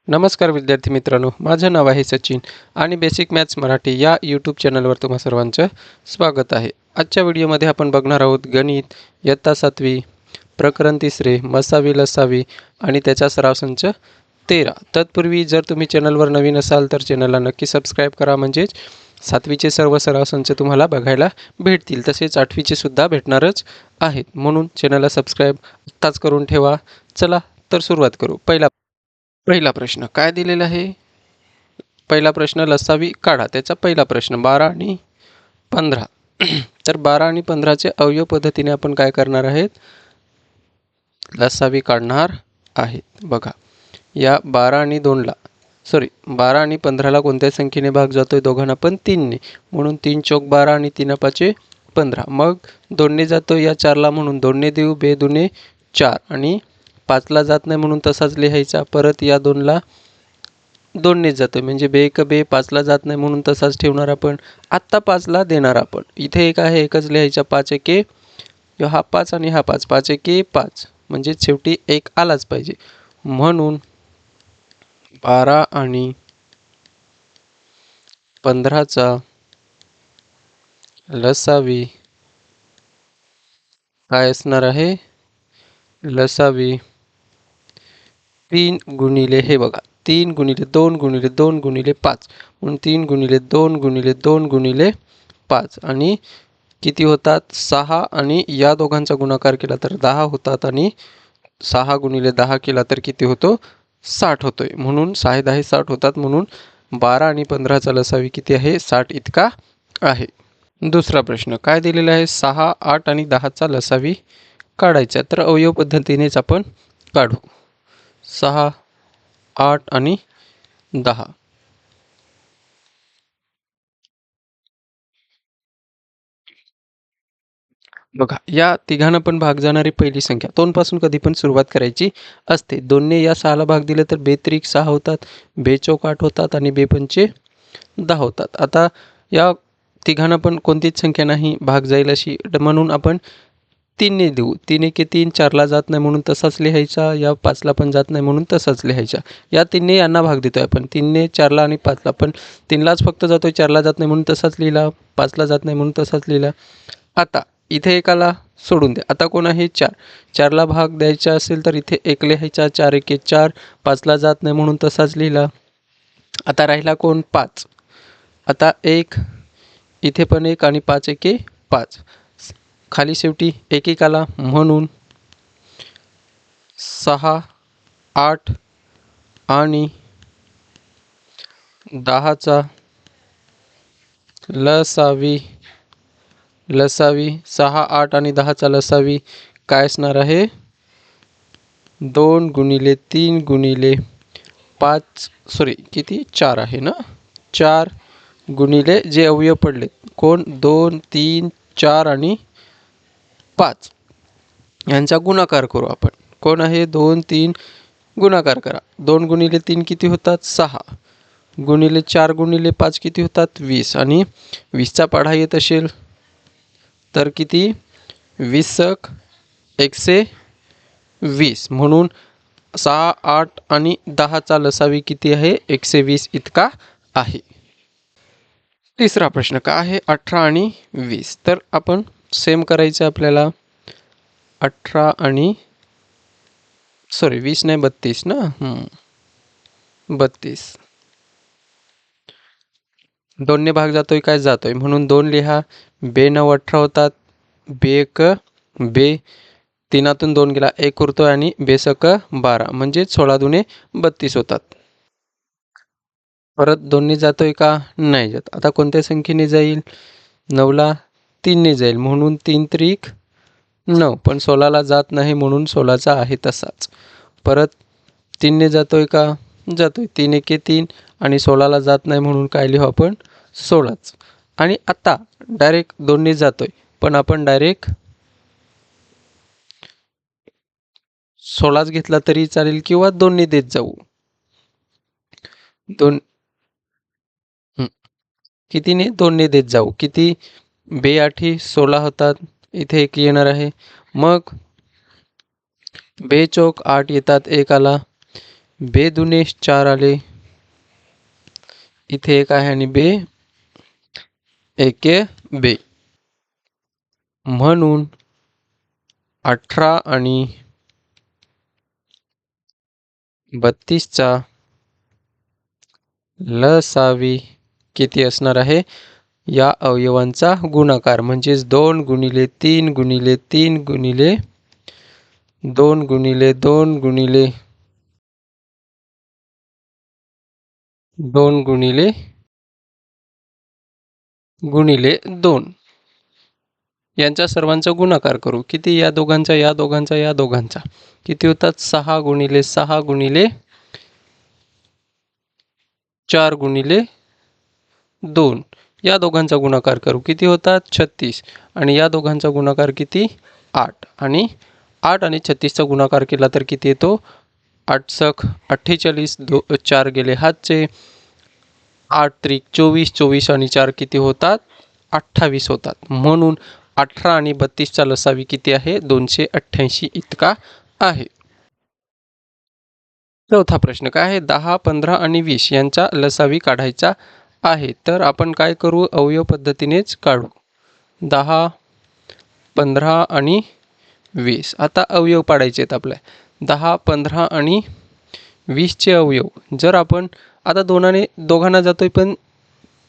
नमस्कार विद्यार्थी मित्रांनो, माझं नाव आहे सचिन आणि बेसिक मॅथ्स मराठी या यूट्यूब चॅनलवर तुम्हा सर्वांचं स्वागत आहे. आजच्या व्हिडिओमध्ये आपण बघणार आहोत गणित इयत्ता 7वी प्रकरण 3 मसावी लसावी आणि त्याचा सराव संच 13. तत्पूर्वी जर तुम्ही चॅनलवर नवीन असाल तर चॅनलला नक्की सबस्क्राईब करा, म्हणजेच 7वीचे सर्व सराव संच तुम्हाला बघायला भेटतील. तसेच 8वीचे सुद्धा भेटणारच आहेत, म्हणून चॅनलला सबस्क्राईब आत्ताच करून ठेवा. चला तर सुरुवात करू. पहिला प्रश्न काय दिलेला आहे? पहिला प्रश्न लसावी काढा. त्याचा पहिला प्रश्न 12 आणि 15. तर 12 आणि 15चे अवयव पद्धतीने आपण काय करणार आहेत? लसावी काढणार आहेत. बघा, या 12 आणि 12 आणि 15ला कोणत्या संख्येने भाग जातोय? दोघांना पण 3ने, म्हणून 3 चौक 12 आणि 3 पाचे 15. मग 2ने जातो या 4ला, म्हणून 2ने देऊ, बे दुने 4 आणि 5ला जात नाही म्हणून तसाच लिहायचा. परत या 2ला 2ने जातो, म्हणजे बे 5ला जात नाही म्हणून तसाच ठेवणार आपण. आत्ता 5ला देणार आपण. इथे एक आहे, एकच लिहायचा. 5 एके हा 5 आणि हा 5, 5 एके 5, म्हणजे शेवटी एक आलाच पाहिजे. म्हणून 12 आणि 15चा लसावी काय असणार आहे? लसावी 3 गुणिले, हे बघा, 3 गुणिले 2 गुणिले 2 गुणिले 5, म्हणून 3 गुणिले 2 गुणिले 2 गुणिले 5 आणि किती होतात? 6. आणि या दोघांचा गुणाकार केला तर 10 होतात, आणि 6 गुणिले 10 केला तर किती होतो? 60 होतोय. म्हणून 6 10 60 होतात. म्हणून 12 आणि 15चा लसावी किती आहे? 60 इतका आहे. दुसरा प्रश्न काय दिलेला आहे? 6, 8 आणि 10चा लसावी काढायचा. तर अवयव पद्धतीनेच आपण काढू. 6, 8 आणि 10. बघा, या तिघांना पण भाग जाणारी पहिली संख्या 2 पासून कधी पण सुरुवात करायची असते. 2ने या 6ला भाग दिले तर बे त्रिक 6 होतात, बे चौक 8 होतात आणि बे पंचे 10 होतात. आता या तिघांना पण कोणतीच संख्या नाही भाग जाईल अशी, म्हणून आपण 3ने देऊ. 3 एके 3, 4ला जात नाही म्हणून तसाच लिहायचा. या 5ला पण जात नाही म्हणून तसाच लिहायचा. या 3ने यांना भाग देतोय आपण. 3ने 4ला आणि 5ला, पण 3लाच फक्त जातोय, 4ला जात नाही म्हणून तसाच लिहिला. 5ला जात नाही म्हणून तसाच लिहिला. आता इथे एकाला सोडून द्या. आता कोण आहे? 4. 4ला भाग द्यायचा असेल तर इथे 1 लिहायचा. 4 एके 4, 5ला जात नाही म्हणून तसाच लिहिला. आता राहिला कोण? 5. आता 1, इथे पण 1 आणि 5 एके 5. खाली शेवटी 1 1 आला, म्हणून 6, 8 आणि 10चा लसावी 6, 8 आणि 10चा लसावी काय असणार आहे? 2 गुणिले 3 गुणिले 5, किती? 4 आहे ना. 4 गुणिले जे अवयव पडले, कोण? 2, 3, 4 आणि 5 यांचा गुणाकार करू आपण. कोण आहे? 2, 3 गुणाकार करा. 2 गुणिले 3 किती होतात? 6 गुणिले 4 गुणिले 5 किती होतात? 20, आणि 20चा पाढा येत असेल तर किती? 20 120, म्हणून 6, 8 आणि 10चा लसावी किती आहे? 120 इतका आहे. तिसरा प्रश्न काय आहे? 18 आणि 20. तर आपण सेम करायचं आपल्याला. 18 आणि 20 नाही, 32 ना. 32. 2ने भाग जातोय काय? जातोय, म्हणून 2 लिहा. बे 9 18 होतात, बे 1 बे 3तून 2 गेला, 1 उरतोय, आणि बे 1 12, म्हणजे 16 दुने 32 होतात. परत 2ने जातोय का? नाही जात. आता कोणत्या संख्येने जाईल? 9ला 3ने जाईल, म्हणून 3 त्रिक 9, पण 16ला जात नाही म्हणून 16चा आहे तसाच. परत 3ने जातोय का? जातोय. 3 एके 3 आणि 16ला जात नाही म्हणून काय लिहू आपण? 16च. आणि आता डायरेक्ट 2ने जातोय, पण आपण डायरेक्ट 16च घेतला तरी चालेल, किंवा 2ने देत जाऊ. 2 कितीने? 2ने देत जाऊ. किती? बे 8 16 होतात, इथे 1 येणार आहे. मग बे चौक 8 येतात, 1 आला. बे दुने 4 आले, इथे 1 आहे आणि बे एके बे, म्हणून 18 आणि 32चा लसावी किती असणार आहे? या अवयवांचा गुणाकार म्हणजेच 2 गुणिले 3 गुणिले 3 गुणिले 2 गुणिले 2 गुणिले 2 गुणिले गुणिले 2 यांचा सर्वांचा गुणाकार करू. किती? या दोघांचा, या दोघांचा, या दोघांचा किती होतात? 6 गुणिले 6 गुणिले 4 गुणिले 2 या दोघांचा गुणाकार करू. किती होतात? 36 आणि या दोघांचा गुणाकार किती? 8 आणि 8 आणि 36चा गुणाकार केला तर किती येतो? 8 सक 48, 4 गेले हातचे, 8 त्रिक 24, 24 आणि 4 किती होतात? 28 होतात. म्हणून 18 आणि 32चा लसावी किती आहे? 288 इतका आहे. चौथा प्रश्न काय आहे? 10, 15 आणि 20 यांचा लसावी काढायचा आहे. तर आपण काय करू? अवयव पद्धतीनेच काढू. 10, 15 आणि 20. आता अवयव पाडायचे आहेत आपल्या. 10, 15 आणि 20चे अवयव जर आपण आता दोघांना जातोय पण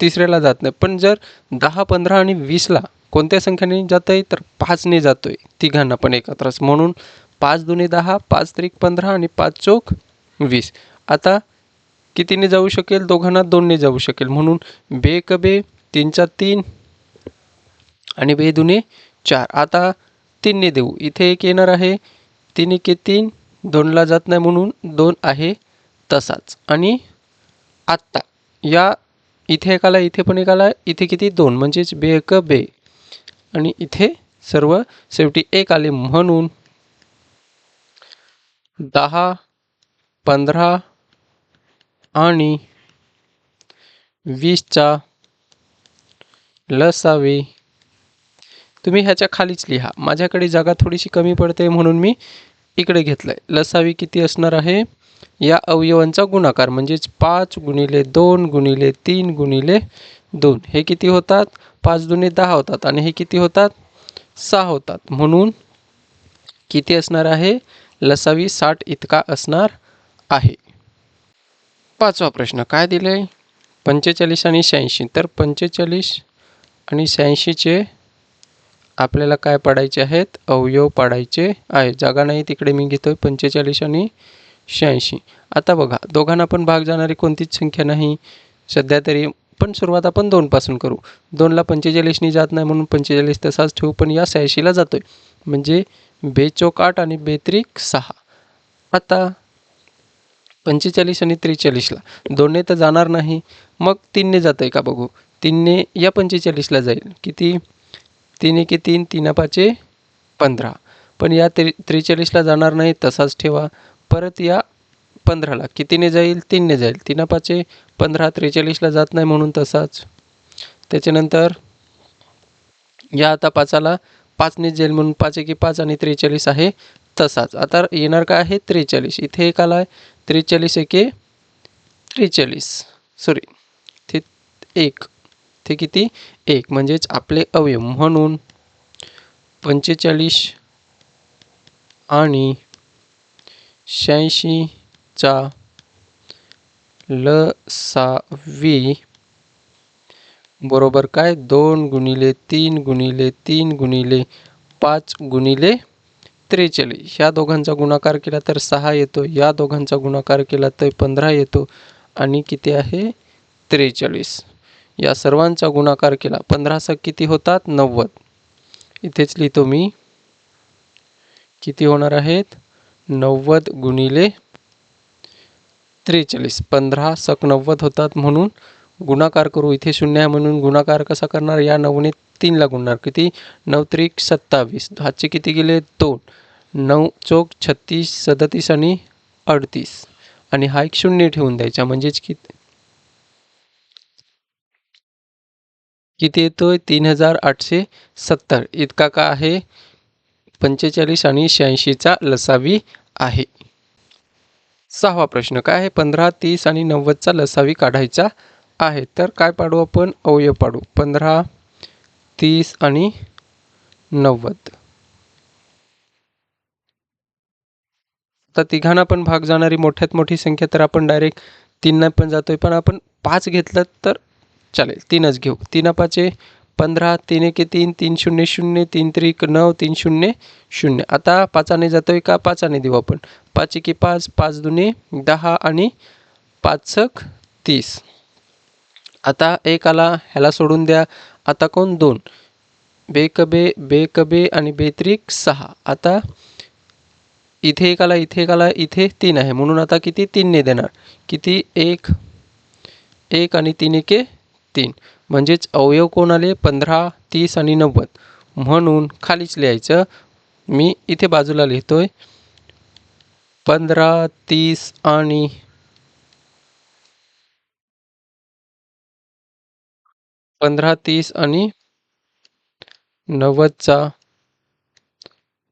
तिसऱ्याला जात नाही. पण जर 10, 15 आणि 20ला कोणत्या संख्येने जात आहे? तर 5ने जातोय. तिघांना पण एकत्रच. म्हणून 5 दुने 10, 5 त्रिक 15 आणि 5 चौक 20. आता कितीने जाऊ शकेल? दोघांना 2ने जाऊ शकेल. म्हणून बे एक बे, 3चा 3 आणि बे दुने 4. आता 3ने देऊ. इथे 1 येणार आहे. 3 एके 3, 2ला जात नाही म्हणून 2 आहे तसाच. आणि आत्ता या इथे 1 आला, इथे पण 1 आला, इथे किती? 2 म्हणजेच बे एक बे आणि इथे सर्व शेवटी 1 आले. म्हणून 10, 15 आणि 20चा लसावी तुम्ही ह्याच्या खालीच लिहा. माझ्याकडे जागा थोडीशी कमी पडते म्हणून मी इकडे घेतलंय. लसावी किती असणार आहे? या अवयवांचा गुणाकार म्हणजेच 5 गुणिले 2 गुणिले 3 गुणिले 2 हे किती होतात? 5 दुने 10 होतात आणि हे किती होतात? 6 होतात. म्हणून किती असणार आहे? लसावी 60 इतका असणार आहे. पाचवा प्रश्न काय दिले? 45 आणि 86. तर 45 आणि 86चे आपल्याला काय पाडायचे आहेत? अवयव पाडायचे आहे. जागा नाही तिकडे मी घेतोय 45 आणि 86. आता बघा दोघांना पण भाग जाणारी कोणतीच संख्या नाही सध्या तरी. पण सुरुवात आपण 2 पासून करू. 2ला 45ने जात नाही म्हणून 45 तसाच ठेवू. पण या 86ला जातोय म्हणजे बे चौक 8 आणि बे त्रिक 6. आता 45 आणि 43ला 2ने तर जाणार नाही. मग 3ने जातंय का बघू. 3ने या 45ला जाईल. किती? 3 एके 3, 3 पाचे 15. पण या 43ला जाणार नाही तसाच ठेवा. परत या 15ला कितीने जाईल? 3ने जाईल. 3 पाचे 15, 43ला जात नाही म्हणून तसाच. त्याच्यानंतर या आता 5ला 5ने जाईल म्हणून 5 एके 5 आणि 43 आहे तसाच. आता येणार काय आहे? 43. इथे 1 आला आहे. 43 एके 43 सॉरी ते 1 ते किती? 1 म्हणजेच आपले अवयव. म्हणून 45 आणि 86चा लसावी बरोबर काय? 2 गुणिले 3 गुणिले 3 गुणिले 5 गुणिले 43. ह्या दोघांचा गुणाकार केला तर 6 येतो. या दोघांचा गुणाकार केला तर 15 येतो. आणि किती आहे? 43. या सर्वांचा गुणाकार केला 15 सा किती होतात? 90. इथेच लिहितो मी. किती होणार आहेत? 90 गुणिले 43. 15 सक 90 होतात. म्हणून गुणाकार करू. इथे 0 आहे म्हणून गुणाकार कसा करणार? या 9ने 3ला गुणणार. किती? 9 त्रिक 27. हातचे किती गेले? 2. 9 चौक 36, 37 आणि 38 आणि हा एक 0 ठेवून द्यायचा. म्हणजेच किती येतोय? 3870 इतका का आहे? 45 आणि 86चा लसावी आहे. 6वा प्रश्न काय आहे? 15, 30 आणि 90चा लसावी काढायचा आहे. तर काय पाडू आपण? अवयव पाडू. 15, 30 आणि 90. तर तिघांना पण भाग जाणारी मोठ्यात मोठी संख्या तर आपण डायरेक्ट 3 पण जातोय, पण आपण 5 घेतलं तर चालेल. 3च घेऊ. 3 पाचे 15, 3 एके 3, 3 शून्य 0, 3 त्रिक 9, 3 शून्य 0. आता 5 जातोय का? 5 देऊ आपण. 5 एके 5, 5 दुने 10 आणि 5 30. आता 1 आला, ह्याला सोडून द्या. आता कोण? 2. बेकबे बेकबे आणि बेत्रिक 6. आता इथे 1 आला, इथे 1 आला, इथे 3 आहे, म्हणून आता किती? 3 ने देणार. किती? 1 1 आणि 3 एके 3. म्हणजेच अवयव कोण आले? 15, 30 आणि 90. म्हणून खालीच लिहायचं. मी इथे बाजूला लिहितोय 15, 30 आणि 90चा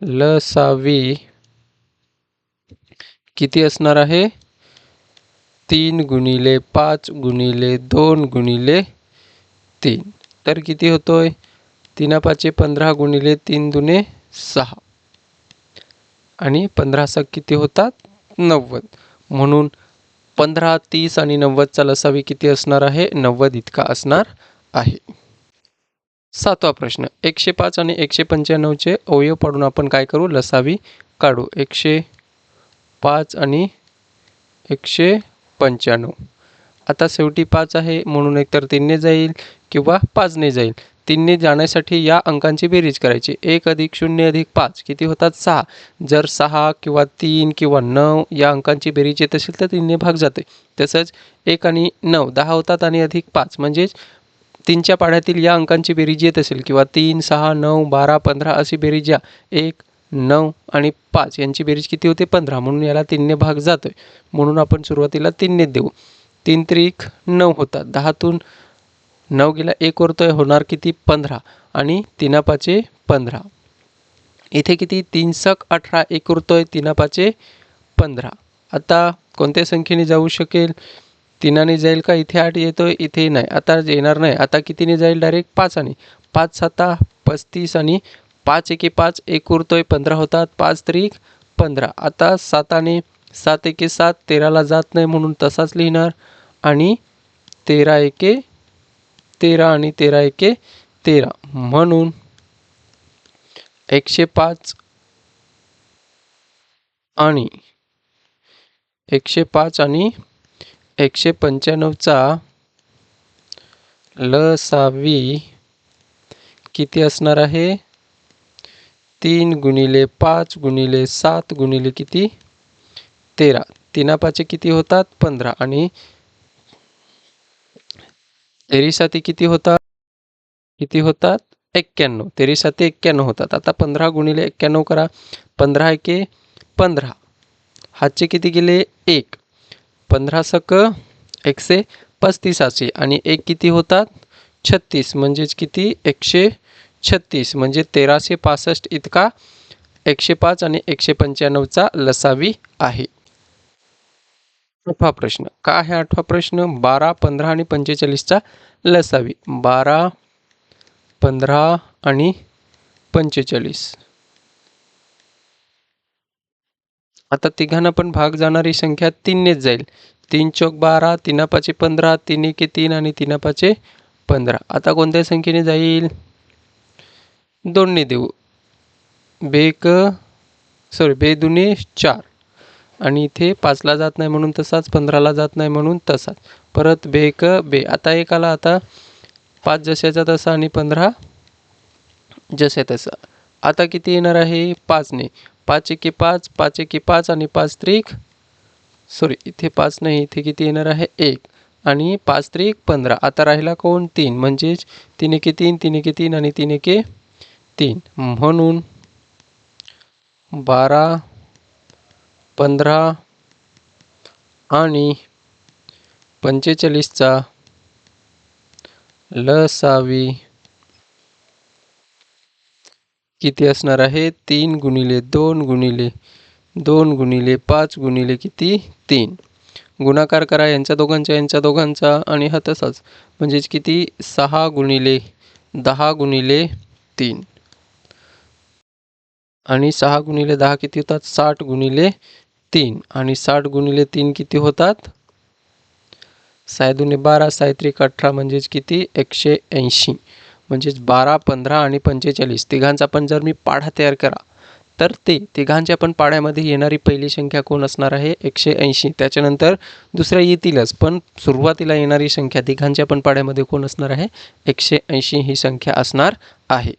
लसावी किती असणार आहे? 3 गुणिले 5 गुणिले 2 गुणिले 3. तर किती होतोय? 3 पाचे 15 गुणिले 3 दुने 6 आणि 15 किती होतात? 90. म्हणून 15, 30 आणि 90चा लसावी किती असणार आहे? 90 इतका असणार आहे. 7वा प्रश्न. 105 आणि 195चे अवयव पाडून आपण काय करू? लसावी काढू. 105 आणि 195. आता शेवटी 5 आहे, म्हणून एकतर 3 ने जाईल किंवा 5 ने जाईल. 3 ने जाण्यासाठी या अंकांची बेरीज करायची. 1 अधिक 0 अधिक 5 किती होतात? 6. जर 6 किंवा 3 किंवा 9 या अंकांची बेरीज येत असेल तर 3 ने भाग जाते. तसंच 1 आणि 9 10 होतात आणि अधिक 5 म्हणजेच 3च्या पाढ्यातील या अंकांची बेरीज येत असेल किंवा 3, 6, 9, 12, 15 अशी बेरीज या 1, 9 आणि 5 यांची बेरीज किती होते? 15. म्हणून याला 3 ने भाग जातोय. म्हणून आपण सुरुवातीला 3 ने देऊ. 3 त्रिक 9 होतात. 10तून 9 गेला 1 उरतोय, होणार किती? 15 आणि 3 पाचे 15. इथे किती? 3 सक 18, 1 उरतोय, 3 पाचे 15. आता कोणत्या संख्येने जाऊ शकेल? 3 जाईल का? इथे 8 येतोय, इथे नाही. आता येणार नाही. आता कितीने जाईल? डायरेक्ट 5. 5 7 35 आणि 5 एके 5, 1 उरतोय, 15 होतात. 5 त्रिक 15. आता 7 7 एके 7, 13ला जात नाही म्हणून तसाच लिहिणार. आणि 13 एके 13 आणि 13 एके 13. म्हणून 105 आणि 195चा लसावी किती असणार आहे? 3 गुणिले 5 गुणिले 7 गुणिले किती? 13. 3 पाचे किती होतात? 15 आणि 13 किती होतात? किती होतात? 91. 13 91 होतात. आता 15 गुणिले 91 करा. 15 एके 15. हातचे किती गेले? 1. 15 सक 135 आणि 1 किती होतात? 36. म्हणजेच किती? 136. म्हणजे 1365 इतका 105 आणि 195चा लसावी आहे. 8वा प्रश्न. काय आहे 8वा प्रश्न? 12, 15 आणि 45चा लसावी. 12, 15 आणि 45. आता तिघांना पण भाग जाणारी संख्या 3 नेच जाईल. 3 चौक 12, 3 पाचे 15, 3 एके 3 आणि 3 पाचे 15. आता कोणत्या संख्येने जाईल? 2 ने देऊ. बे दुने 4 आणि इथे 5ला जात नाही म्हणून तसाच, 15ला जात नाही म्हणून तसाच. परत बे. आता 1 आला. आता 5 जशाचा तसा आणि 15 जसे तसा. आता किती येणार आहे? 5 ने. 5 एके 5, 5 एके 5 आणि 5 त्रिक इथे 5 नाही, इथे किती येणार आहे? 1 आणि 5 त्रिक 15. आता राहिला कोण? 3. म्हणजेच 3 एके 3, 3 एके 3 आणि 3 एके 3. म्हणून 12, 15 आणि 45चा लसावी किती असणार आहे? 3 गुणिले 2 गुणिले 2 गुणिले 5 गुणिले किती 3. गुणाकार करा यांच्या दोघांचा आणि हा तसाच म्हणजेच किती 6 गुणिले 10 गुणिले 3 आणि 6 गुणिले 10 किती होतात 60 गुणिले 3 आणि 60 गुणिले 3 किती होतात 6 दुने 12 6 त्रिक 18 म्हणजेच किती 180 म्हणजेच 12 15 आणि 45 तिघांचा पण जर मी पाढा तयार करा तर ते तिघांच्या पण पाढ्यामध्ये येणारी पहिली संख्या कोण असणार आहे 180. त्याच्यानंतर दुसऱ्या येतीलच पण सुरुवातीला येणारी संख्या तिघांच्या पण पाढ्यामध्ये कोण असणार आहे 180 ही संख्या असणार आहे.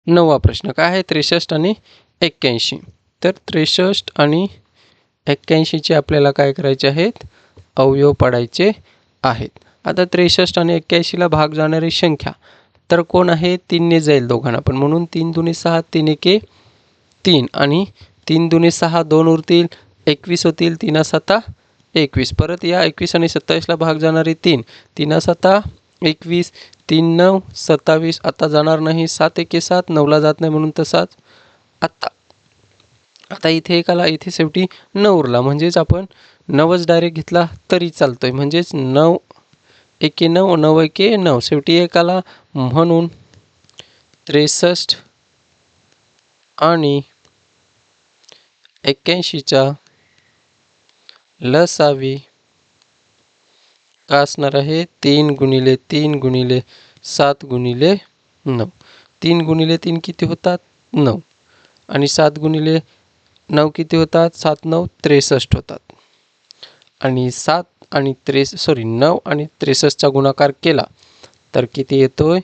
9वा प्रश्न काय आहे 63 आणि 81. तर 63 आणि 81 चे आपल्याला काय करायचे आहेत अवयव पाडायचे आहेत. आता 63 आणि 81 ला भाग जाणारी संख्या तर कोण आहे 3 ने जाईल दोघांना पण म्हणून 3 दुने 6 3 एके 3 आणि 3 दुने 6 2 उरतील 21 होतील 3 7 21. परत या 21 आणि 27 ला भाग जाणारी 3 3 7 21 3 9 27 आता जाणार नाही 7 एके 7 9 ला जात नाही म्हणून तसाच आता इथे एकाला इथे शेवटी 9 उरला म्हणजेच आपण 9च डायरेक्ट घेतला तरी चालतोय म्हणजेच 9 एके 9 9 एके 9 शेवटी एकाला म्हणून 63 आणि 81च्या लसावी का असणार आहे 3 गुणिले 3 गुणिले 7 गुणिले 9. 3 गुणिले 3 किती होतात 9 आणि 7 गुणिले 9 किती होतात 7 9 63 होतात आणि 7 आणि 9 आणि 63 चा गुणाकार केला तर किती येतोय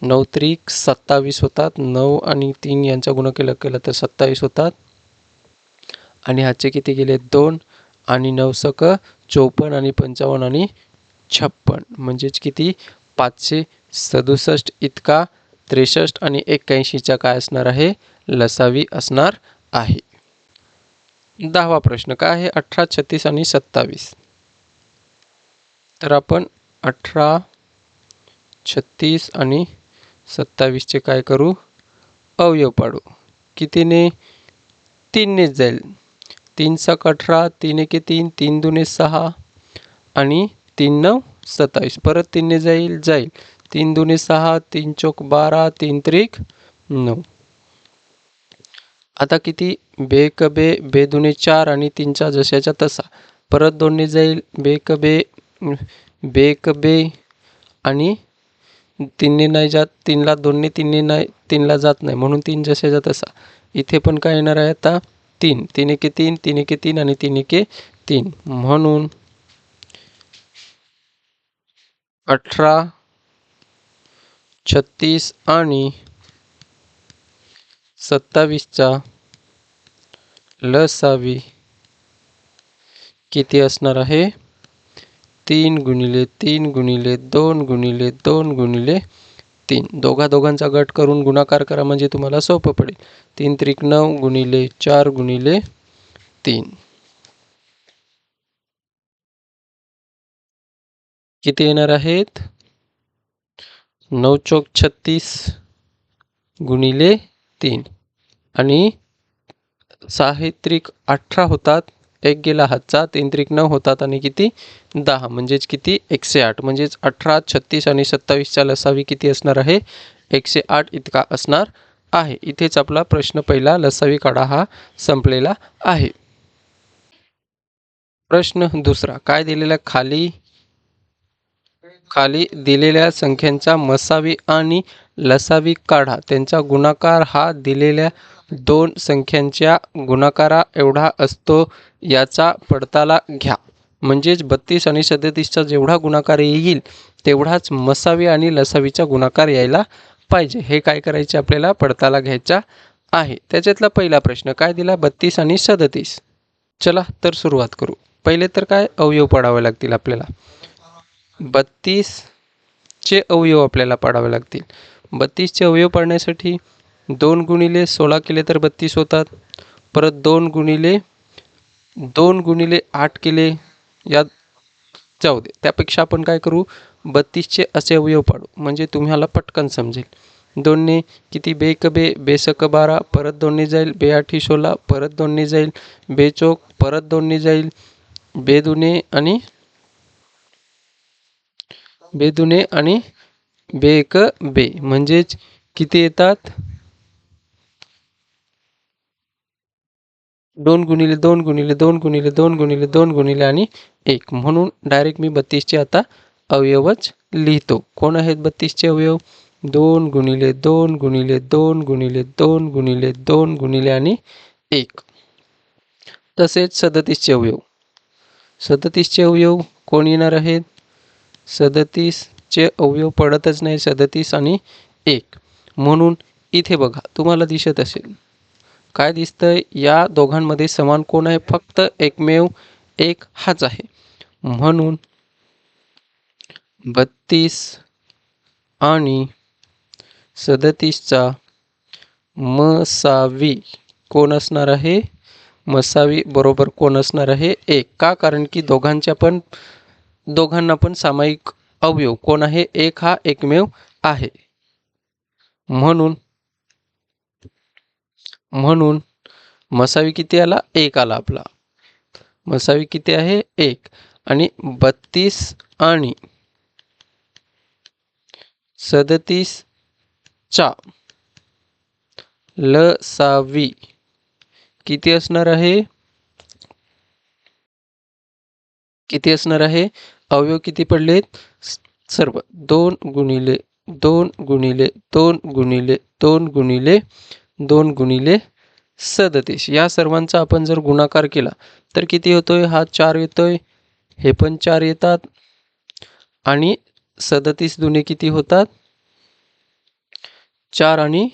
9 त्रिक 27 होतात 9 आणि 3 यांचा गुणाकार केला तर 27 होतात आणि ह्याचे किती गेले 2 आणि 9 सक 54 आणि 55 आणि 56 म्हणजेच किती 567 इतका 63 आणि 81 चा काय असणार आहे लसावी असणार आहे. 10वा प्रश्न काय आहे 18 36 आणि 27. तर आपण 18 36 आणि 27 चे काय करू अवयव पाडू कितीने 3 ने जाईल 3 सक 18 3 एके 3 3 दुने 6 आणि 3 9 27 परत 3 ने जाईल 3 दुने 6 3 चौक 12 3 त्रिक 9. आता किती बेक बे दुने 4 आणि 3चा जशाच्या तसा परत 2 ने जाईल बेक बे आणि 3 ने नाही जात 3 ला 2 ने 3 ने नाही 3 ला जात नाही म्हणून 3 जशाच्या तसा इथे पण काय येणार आहे आता 3 3 एके 3 3 एके 3 आणि 3 एके 3 म्हणून 18 36 आणि 27 चा लसावी किती असणार आहे 3 गुणिले 3 गुणिले 2 गुणिले 2 गुणिले 3 दोघांचा गट करून गुणाकार करा म्हणजे तुम्हाला सोपं पडेल 3 त्रिक 9 गुणिले 4 गुणिले 3 किती येणार आहेत 9 चौक 36 गुणिले 3 आणि 6 त्रिक 18 होतात एक गेला हातचा 3 त्रिक 9 होतात आणि किती 10 म्हणजेच किती 108 म्हणजेच 18 36 आणि 27 चा लसावी किती असणार आहे 108 इतका असणार आहे. इथेच आपला प्रश्न पहिला लसावी काढा हा संपलेला आहे. प्रश्न दुसरा काय दिलेला खाली दिलेल्या संख्यांचा मसावी आणि लसावी काढा त्यांचा गुणाकार हा दिलेल्या दोन संख्यांच्या गुणाकारा एवढा असतो याचा पडताळा घ्या. म्हणजेच 32 आणि 37चा जेवढा गुणाकार येईल तेवढाच मसावी आणि लसावीचा गुणाकार यायला पाहिजे. हे काय करायचे आपल्याला पडताळा घ्यायचा आहे. त्याच्यातला पहिला प्रश्न काय दिला 32 आणि 37. चला तर सुरुवात करू. पहिले तर काय अवयव पाडावे लागतील आपल्याला 32 चे अवयव आपल्याला पाडावे लागतील. 32 चे अवयव पाडण्यासाठी 2 गुणिले 16 केले तर 32 होतात. परत 2 गुणिले 8 केले यात जाऊ दे. त्यापेक्षा आपण काय करू 32 चे असे अवयव पाडू म्हणजे तुम्हाला पटकन समजेल. दोनने किती, बेक बे, बेसक 12, परत दोनने जाईल, बेआठी 16, परत दोनने जाईल, बेचोक, परत दोनने जाईल, बेदुने आणि बेदुने आणि बेक बे, म्हणजेच किती येतात, 2 गुणिले 2 गुणिले 2 गुणिले 2 गुणिले आणि 1, म्हणून डायरेक्ट मी 32चे आता अवयवच लिहितो. कोण आहेत 32चे अवयव, 2 गुणिले 2 गुणिले 2 गुणिले 2 गुणिले 2 आणि 1. तसेच 37चे अवयव, 37चे अवयव कोण येणार आहेत, 37चे अवयव पडतच नाही, 37 आणि 1, म्हणून इथे बघा तुम्हाला दिसत असेल, काय दिसतंय, या दोघांमध्ये समान कोण आहे, फक्त एकमेव एक हाच आहे, म्हणून 32 आणि 37चा मसावी कोण असणार आहे, मसावी बरोबर कोण असणार आहे, 1. का, कारण की दोघांना पण सामायिक अवयव कोण आहे, 1 हा एकमेव आहे, म्हणून मसावी किती आला, 1 आला आपला, मसावी किती आहे, 1. आणि 32 आणि 37चा लसावी किती असणार आहे, अवयव किती पडलेत, सर्व 2 गुणिले 2 गुणिले 2 गुणिले 2 गुणिले 2 गुणिले 37, या सर्वांचा आपण जर गुणाकार केला तर किती होतोय, हा 4 येतोय, हे पण 4 येतात, आणि 37 दुने किती होतात, 4 आणि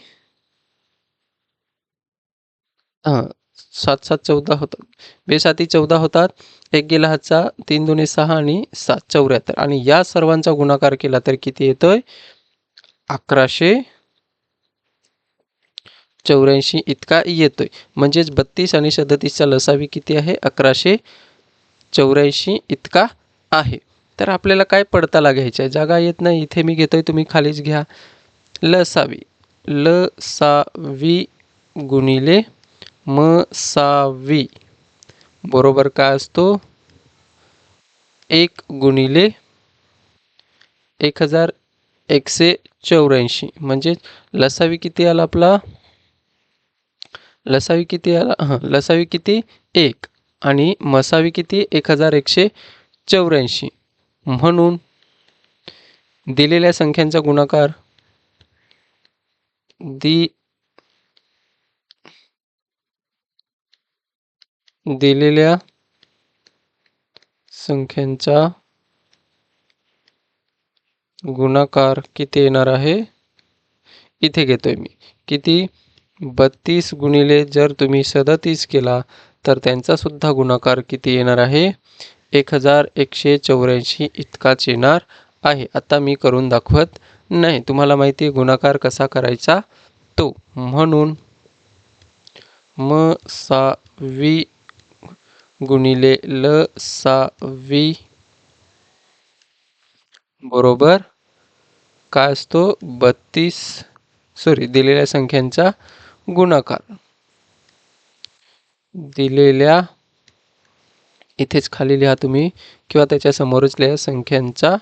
7 7 14 होतात, बेसाती 14 होतात, एक गेला हातचा, 3 दुने 6 आणि 7 74, आणि या सर्वांचा गुणाकार केला तर किती येतोय, 1184 इतका येतोय, म्हणजेच 32 आणि 37चा लसावी किती आहे, 1184 इतका आहे. तर आपल्याला काय पडताला घ्यायचं आहे, जागा येत नाही, इथे मी घेतोय, तुम्ही खालीच घ्या, लसावी गुणिले मसावी बरोबर काय असतो, 1 गुणिले 1184, म्हणजे लसावी किती आला आपला, लसावी किती आला, लसावी किती, 1, आणि मसावी किती, 1184, म्हणून दिलेल्या संख्यांचा गुणाकार, दिलेल्या संख्यांचा गुणाकार किती येणार आहे, इथे घेतोय मी, किती, 32 गुणिले जर तुम्ही 37 केला तर त्यांचा सुद्धा गुणाकार किती येणार आहे, 1184 इतकाच येणार आहे. आता मी करून दाखवत नाही, तुम्हाला माहिती आहे गुणाकार कसा करायचा तो, म्हणून मसावी गुणिले लसावी बरोबर काय असतो, 32, दिलेल्या संख्यांचा गुणाकार, दिलेल्या, इथेच खाली लिहा तुम्ही किंवा त्याच्या समोरच लिहा, संख्यांचा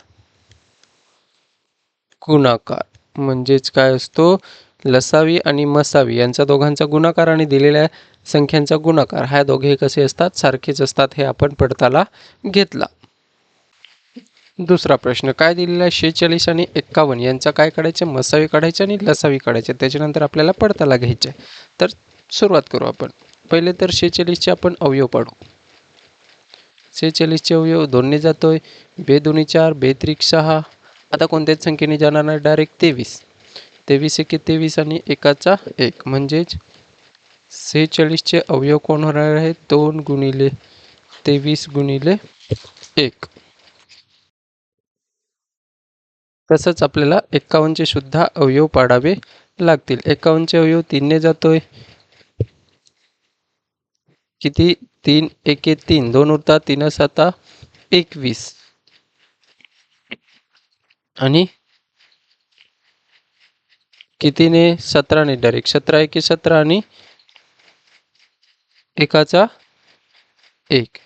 गुणाकार, म्हणजेच काय असतो, लसावी आणि मसावी यांचा दोघांचा गुणाकार आणि दिलेल्या संख्यांचा गुणाकार, ह्या दोघे कसे असतात, सारखेच असतात, हे आपण पडताला घेतला. दुसरा प्रश्न, काय दिलेला आहे, 46 आणि 51 यांचा काय काढायचं, मसावी काढायचे आणि लसावी काढायचे, त्याच्यानंतर आपल्याला पडताला घ्यायचे. तर सुरुवात करू आपण, पहिले तर 46चे आपण अवयव पाडू, 46चे अवयव 2ने जातोय, बे 2 4, बे 3 6, आता कोणत्याच संख्येने जाणार नाही, डायरेक्ट 23, 23 एके 23 आणि एकाचा 1, म्हणजेच 46चे अवयव कोण होणार आहेत, 2 गुणिले 23 गुणिले 1. तसंच आपल्याला 51चे सुद्धा अवयव पाडावे लागतील, 51चे अवयव 3ने जातोय, किती, 3 एके 3, 2 उरतात, 3 7 21, आणि कितीने? 17ने डायरेक्ट. 17 एके 17 आणि एकाचा 1.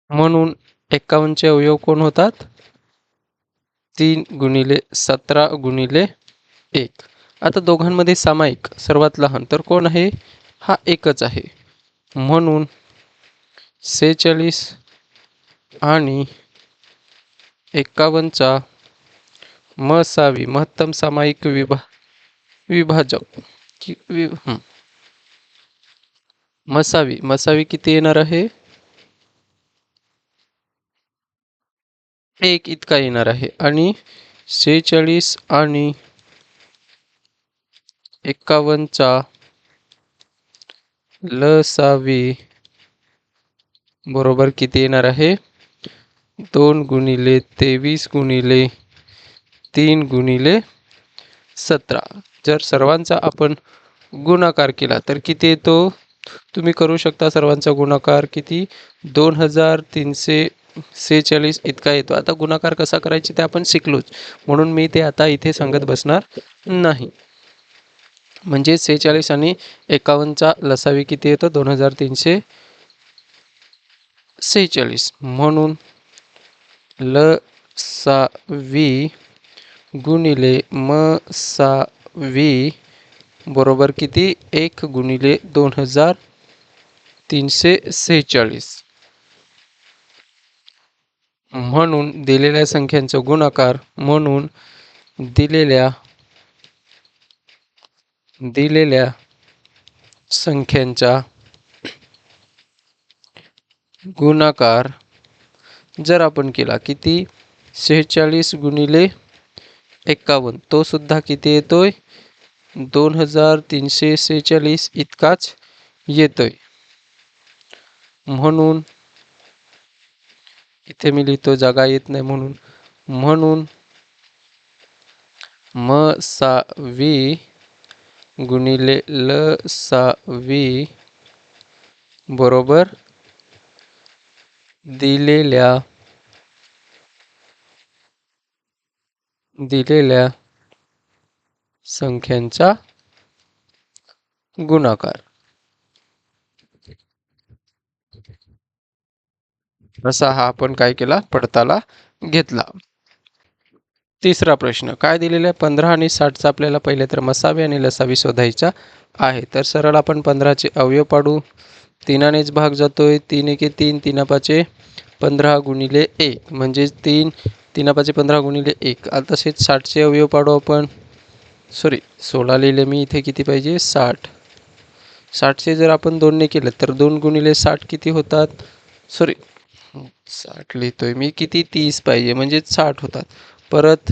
म्हणून 51चे अवयव कोण होतात? 3 गुणिले 17 गुणिले 1. आता दोघांमध्ये सामायिक सर्वात लहान तर कोण आहे? हा एकच आहे. म्हणून 46 आणि 51चा मसावी महत्तम सामायिक विभाजक मसावी किती येणार आहे? 1 इतका येणार आहे. आणि 46 आणि 51चा लसावी बरोबर किती येणार आहे? 2 गुणिले 23 गुणिले 3 गुणिले 17. जर सर्वांचा आपण गुणाकार केला तर किती येतो? तुम्ही करू शकता सर्वांचा गुणाकार. किती? 2346 इतका येतो. आता गुणाकार कसा करायचे ते आपण शिकलोच, म्हणून मी ते आता इथे सांगत बसणार नाही. म्हणजे 46 आणि 51चा लसावी किती येतो? 2346. म्हणून लसावी गुणिले मसावी बरोबर किती? 1 गुणिले 2346. म्हणून दिलेल्या संख्यांचा गुणाकार म्हणून दिलेल्या संख्यांचा गुणाकार जर आपण केला किती? 46 गुणिले 51 तो सुद्धा किती येतोय? 2346 इतकाच येतोय. म्हणून इथे मी लिहितो, जागा येत नाही म्हणून मसावी गुणिले लसावी बरोबर दिलेल्या संख्यांचा गुणाकार. असा हा आपण काय केला? पडताला घेतला. तिसरा प्रश्न काय दिलेला आहे? 15 आणि 60चा आपल्याला पहिले तर मसावी आणि लसावी शोधायचा आहे. तर सरळ आपण 15चे अवयव पाडू. 3नेच भाग जातोय. 3 एके 3, 3 पाचे 15 गुणिले 1 म्हणजे 3, 3 पाचे 15 गुणिले 1. आता तसेच 60चे अवयव पाडू आपण. 16 लिहिले मी इथे. किती पाहिजे? 60. 60चे जर आपण 2ने केलं तर 2 गुणिले 60 किती होतात? 60 लिहितोय मी. किती? 30 पाहिजे म्हणजे 60 होतात. परत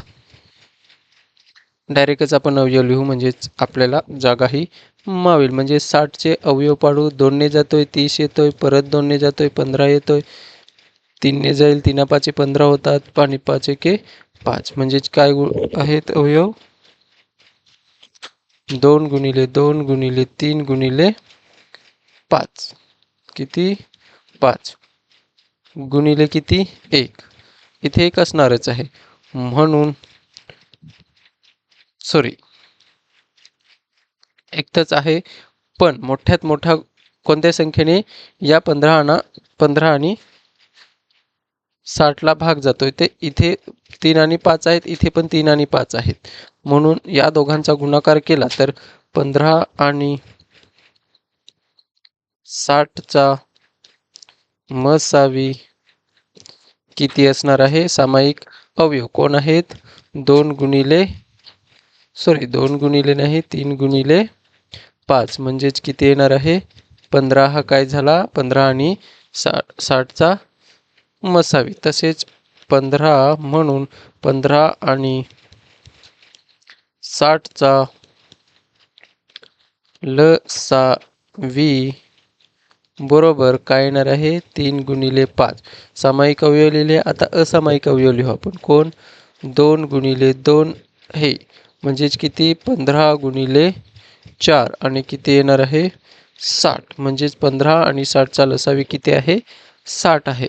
डायरेक्टच आपण अवयव लिहू म्हणजेच आपल्याला जागाही मावेल. म्हणजे 60चे अवयव पाडू. 2ने जातोय 30 येतोय. परत 2ने जातोय 15 येतोय. 3ने जाईल 3 पाचे 15 होतात. आणि 5 एके 5 म्हणजेच काय आहेत अवयव? 2 गुणिले 2 गुणिले 3 गुणिले 5. किती? 5 गुणिले किती? 1. इथे 1 असणारच आहे. म्हणून एकच आहे. पण मोठ्यात मोठा कोणत्या संख्येने या 15 आणि 60ला भाग जातोय? ते इथे 3 आणि 5 आहेत. इथे पण 3 आणि 5 आहेत. म्हणून या दोघांचा गुणाकार केला तर 15 आणि 60चा मसावी किती असणार आहे? सामायिक अवयव कोण आहेत? 2 गुणिले 3 गुणिले 5 म्हणजेच किती येणार आहे? 15 हा काय झाला? 15 आणि 60चा मसावी. तसेच 15 म्हणून 15 आणि 60चा लसावी बरोबर काय येणार आहे? 3 गुणिले 5. सामायिक अवयव लिहिले. आता असामायिक अवयव लिहू आपण. कोण? 2 गुणिले 2 हे म्हणजेच किती? 15 गुणिले 4 आणि किती येणार आहे? 60. म्हणजेच 15 आणि 60चा लसावी किती आहे? 60 आहे.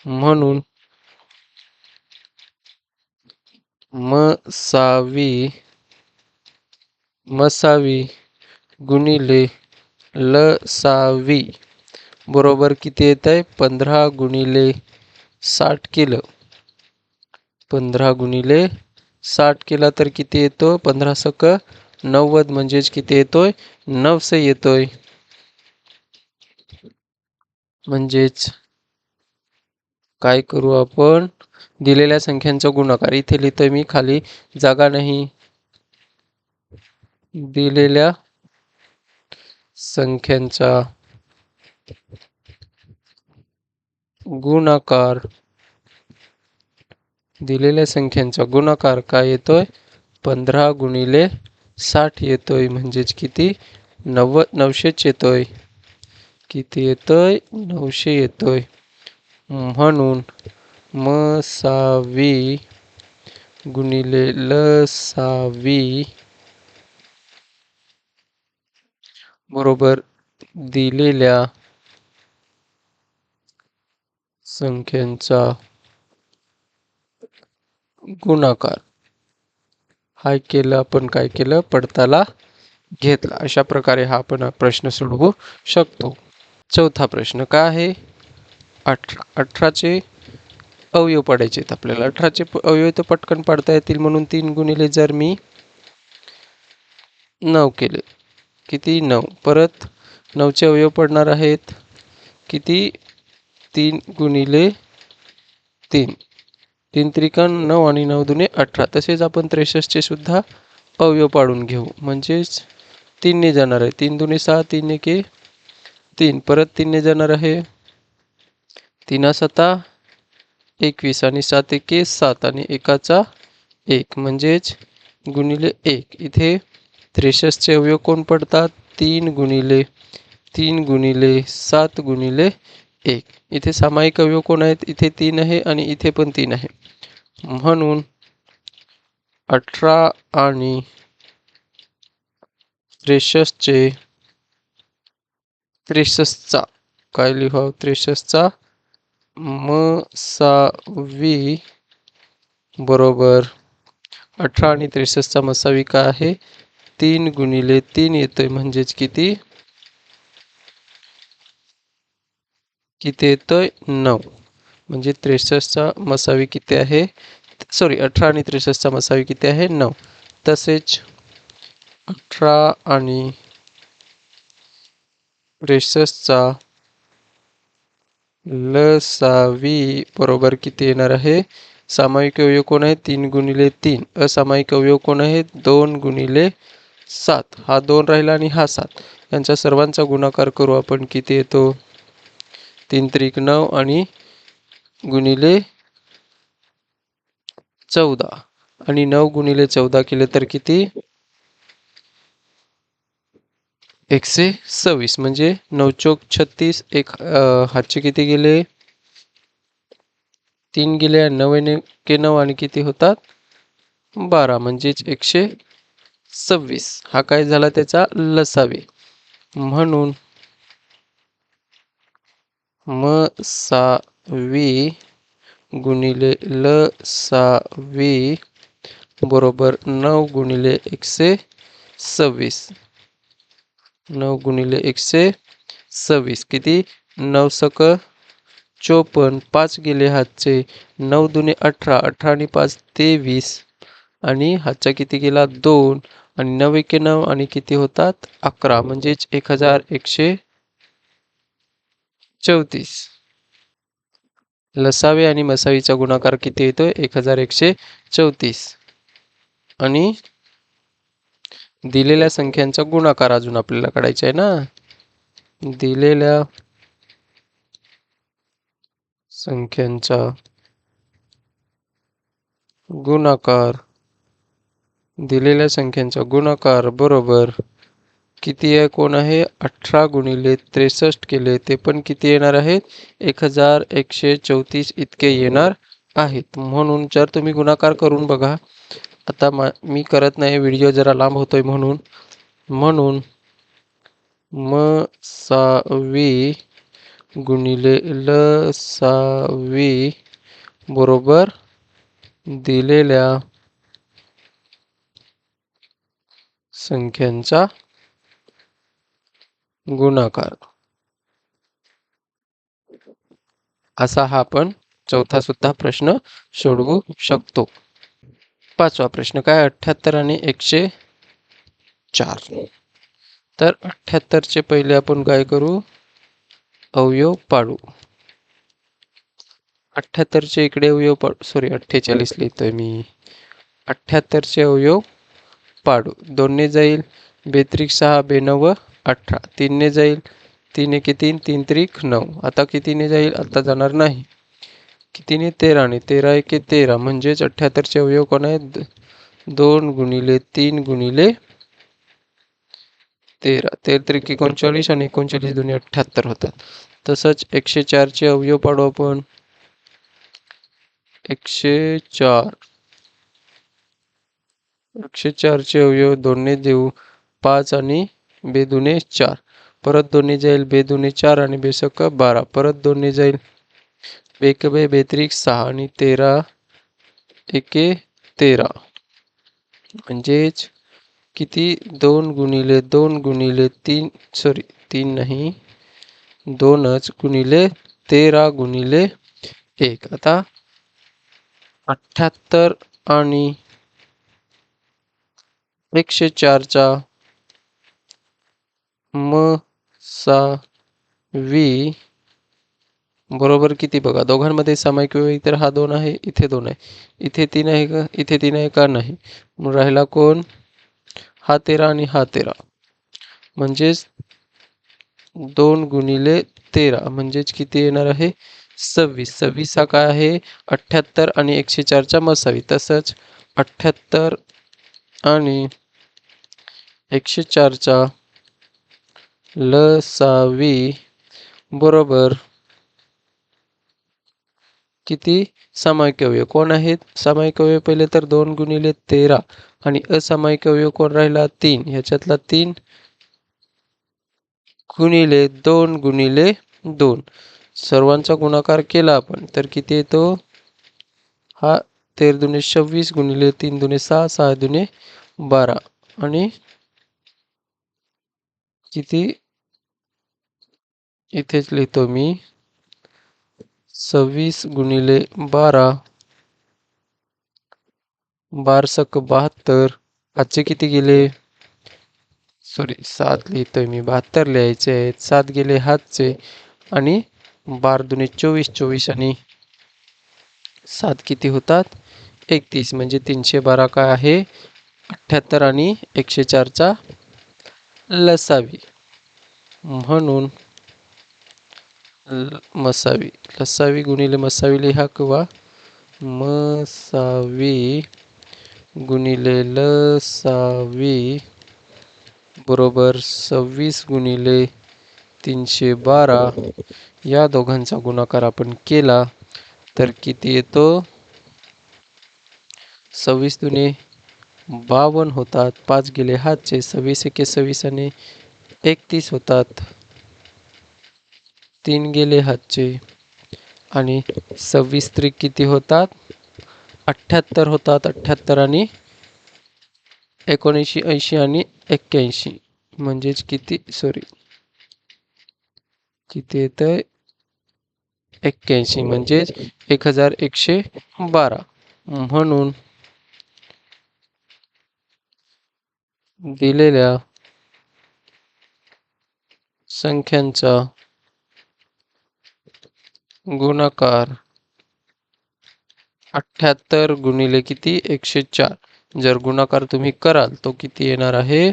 म्हणून मसावी मसावी गुणिले लसावी बरोबर किती येत आहे? 15 गुणिले 60 केलं. 15 गुणिले 60 केला तर किती येतो? 15 सक 90 म्हणजेच किती येतोय? 900 येतोय. म्हणजेच काय करू आपण? दिलेल्या संख्यांचा गुणाकार इथे लिहितोय मी, खाली जागा नाही. दिलेल्या संख्यांचा गुणाकार दिलेल्या संख्यांचा गुणाकार काय येतोय? 15 गुणिले 60 येतोय. म्हणजेच किती? 900 येतोय. किती येतोय? 900 येतोय. म्हणून मसावी गुणिले लसावी बरोबर दिलेल्या संख्यांचा गुणाकार. हा केलं आपण, काय केलं? पडताला घेतला. अशा प्रकारे हा आपण प्रश्न सोडवू शकतो. चौथा प्रश्न काय आहे? 18चे अवयव पाडायचे आहेत आपल्याला. 18चे अवयव तर पटकन पाडता येतील, म्हणून 3 गुणिले जर मी 9 केले, किती? 9. परत 9चे अवयव पडणार आहेत किती? 3 गुणिले 3. 3 त्रिकोण 9 आणि 9 दुने 18. तसेच आपण 63चे सुद्धा अवयव पाडून घेऊ. म्हणजेच 3 ने जाणार आहे. 3 दुने 6, 3 एके 3. परत 3 ने जाणार आहे. 3 7 21 आणि 7 एके 7 आणि एकाचा 1 म्हणजेच गुणिले 1. इथे 63चे अवयव कोण पडतात? 3 गुणिले 7 गुणिले 1. इथे सामायिक अवयव कोण आहेत? इथे 3 आहे आणि इथे पण 3 आहे. म्हणून 18 आणि 63चा काय लिहावं? 63चा मसावी बरोबर 18 आणि 63चा मसावी काय आहे? 3 गुणिले 3 येतोय. म्हणजेच किती? किती येतोय? 9. म्हणजे 63चा मसावी किती आहे? सॉरी, 18 आणि 63चा मसावी किती आहे? 9. तसेच 18 आणि 63चा लसावी बरोबर किती येणार आहे? सामायिक अवयव कोण आहे? 3 गुणिले 3. असामायिक अवयव कोण आहे? 2 गुणिले 7. हा 2 राहिला आणि हा 7. यांचा सर्वांचा गुणाकार करू आपण. किती येतो? 3 त्रिक 9 आणि गुणिले 14 आणि 9 गुणिले 14 केले तर किती? 126. म्हणजे 9 चोक 36. एक हातचे किती गेले? 3 गेले आणि 9 के 9 आणि किती होतात? 12. म्हणजेच 126. हा काय झाला? त्याचा लसावी. म्हणून मसावी गुणिले लसावी बरोबर 9 गुणिले 126. 9 गुणिले 126 किती? 9 सक 54. 5 गेले हातचे. 9 दुने 18. 18 आणि 5 23. आणि हातचा किती गेला? 2. आणि 9 एके 9 आणि किती होतात? 11. म्हणजेच 1134. लसावे आणि मसावीचा गुणाकार किती येतोय? 1134. आणि दिलेल्या संख्यांचा गुणाकार अजून आपल्याला काढायचा आहे ना. दिलेल्या संख्यांचा गुणाकार बरोबर किती आहे? कोण आहे? 18 गुणिले 63 केले ते पण किती येणार आहेत? 1134 इतके येणार आहेत. म्हणून जर तुम्ही गुणाकार करून बघा. आता मी करत नाही, व्हिडिओ जरा लांब होतोय म्हणून मसावी गुणिले लसावी बरोबर दिलेल्या संख्यांचा गुणाकार. असा हा आपण चौथा सुद्धा प्रश्न सोडवू शकतो. पाचवा प्रश्न काय, 78 आणि 104. तर 78चे पहिले आपण काय करू, अवयव पाडू. 78चे इकडे अवयव पाडू, सॉरी 48 लिहितोय मी. 78चे अवयव पाडू. 2 ने जाईल, 2 त्रिक 6, 2 9 18. 3 ने जाईल, 3 एके 3, 3 त्रिक 9. आता कितीने जाईल, आता जाणार नाही. कितीने, 13 ने, 13 एके 13. म्हणजेच 78चे अवयव कोण आहेत, 2 गुणिले 3 गुणिले 13. 13 त्रिक 39 आणि 39 दोन्ही 78 होतात. तसंच 104चे अवयव पाडू आपण. 104चे अवयव 2 ने देऊ, 5 आणि 2 दुने 4. परत 2 ने जाईल, 2 दुने 4 आणि 2 सक 12. परत 2 ने जाईल, 2 एक 2, 2 त्रिक 6 आणि 13 एके 13. म्हणजेच किती, 2 गुणिले 2 गुणिले 3, सॉरी 3 नाही, 2च गुणिले 13 गुणिले 1. आता 78 आणि 104चा मसावी बरोबर किती बघा. दोघांमध्ये सामायिक अवयव तर हा 2 आहे, इथे 2 आहे, इथे 3 आहे का, इथे 3 आहे का, नाही. मग राहिला कोण, हा 13 आणि हा 13. म्हणजेच 2 गुणिले 13 म्हणजेच किती येणार आहे, 26. 26 हा काय आहे, 78 आणि 104च्या मसावी. तसंच 78 आणि 104चा लसावी बरोबर किती, सामायिक अवयव कोण आहेत. सामायिक अवयव पहिले तर 2 गुणिले 13 आणि असामायिक अवयव कोण राहिला, 3. ह्याच्यातला 3 गुणिले 2 गुणिले 2. सर्वांचा गुणाकार केला आपण तर किती येतो, हा 13 दुने 26 गुणिले 3 दुने 6, 6 दुने 12 आणि किती, इथेच लिहितो मी, 26 गुणिले 12, 12 सक 72. आजचे किती गेले, सॉरी 7 लिहितोय मी, 72 लिहायचे आहेत. 7 गेले हातचे आणि 12 दुने 24, 24 आणि 7 किती होतात, 31. म्हणजे 312 काय आहे, 78 आणि 104चा लसावी. म्हणून मसावी, लसावी गुणिले मसावी लिहा किंवा मसावी गुणिले लसावी बरोबर 26 गुणिले 312. या दोघांचा गुणाकार आपण केला तर किती येतो, 26 दुने 52 होतात. 5 गेले हातचे, 26 एके 26 आणि 31 होतात. 3 गेले हातचे आणि 26 त्रिक किती होतात, 78 होतात. 78 आणि 79, 80 आणि 81. म्हणजेच किती, सॉरी किती येतंय, 81. म्हणजेच 1112. म्हणून दिलेल्या संख्यांचा गुणाकार 78 गुणिले किती, 104. जर गुणाकार तुम्ही कराल तो किती येणार आहे,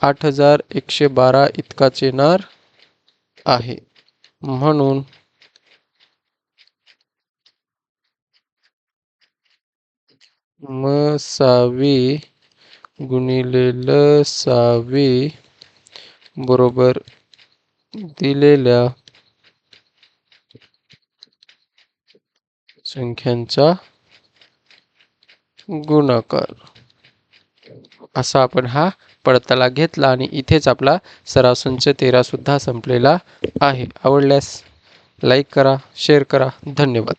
8112 इतकाच येणार आहे. म्हणून मसावी गुणिले लसावी बरोबर दिलेल्या संख्यांचा गुणाकार. असा आपण हा पडताळा घेतला आणि इथेच आपला सराव संच 13 सुद्धा संपलेला आहे. आवडल्यास लाईक करा, शेअर करा. धन्यवाद.